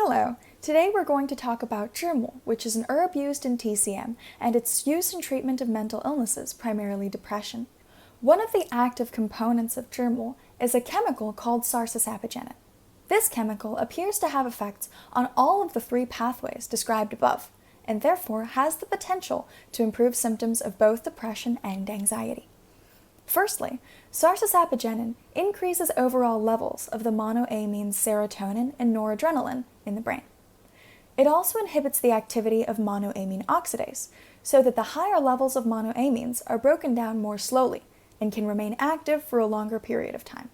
Hello! Today we're going to talk about Zhi Mu, which is an herb used in TCM and its use in treatment of mental illnesses, primarily depression. One of the active components of Zhi Mu is a chemical called Sarsasapogenin. This chemical appears to have effects on all of the three pathways described above, and therefore has the potential to improve symptoms of both depression and anxiety. Firstly, Sarsasapogenin increases overall levels of the monoamines serotonin and noradrenaline in the brain. It also inhibits the activity of monoamine oxidase, so that the higher levels of monoamines are broken down more slowly and can remain active for a longer period of time.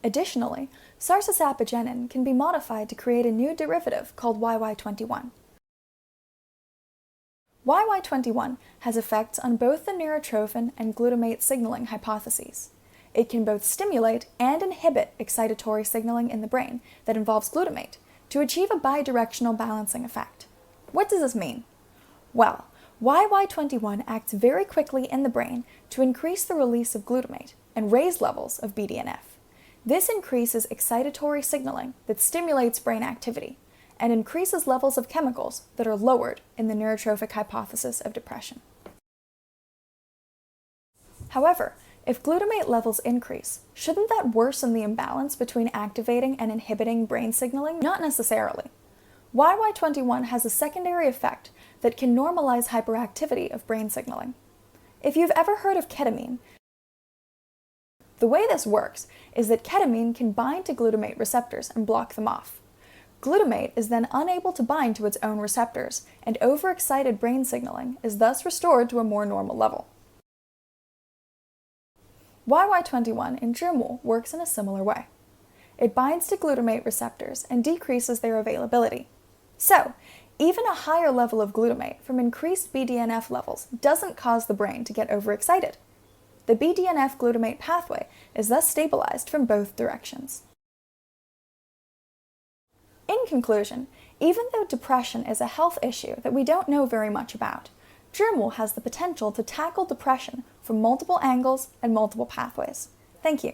Additionally, Sarsasapogenin can be modified to create a new derivative called YY21. YY21 has effects on both the neurotrophin and glutamate signaling hypotheses. It can both stimulate and inhibit excitatory signaling in the brain that involves glutamate to achieve a bidirectional balancing effect. What does this mean? Well, YY21 acts very quickly in the brain to increase the release of glutamate and raise levels of BDNF. This increases excitatory signaling that stimulates brain activity and increases levels of chemicals that are lowered in the neurotrophic hypothesis of depression. However, if glutamate levels increase, shouldn't that worsen the imbalance between activating and inhibiting brain signaling? Not necessarily. YY21 has a secondary effect that can normalize hyperactivity of brain signaling. If you've ever heard of ketamine, the way this works is that ketamine can bind to glutamate receptors and block them off. Glutamate is then unable to bind to its own receptors, and overexcited brain signaling is thus restored to a more normal level. YY21 in Zhi Mu works in a similar way. It binds to glutamate receptors and decreases their availability. So, even a higher level of glutamate from increased BDNF levels doesn't cause the brain to get overexcited. The BDNF glutamate pathway is thus stabilized from both directions. In conclusion, even though depression is a health issue that we don't know very much about, Zhi Mu has the potential to tackle depression from multiple angles and multiple pathways. Thank you.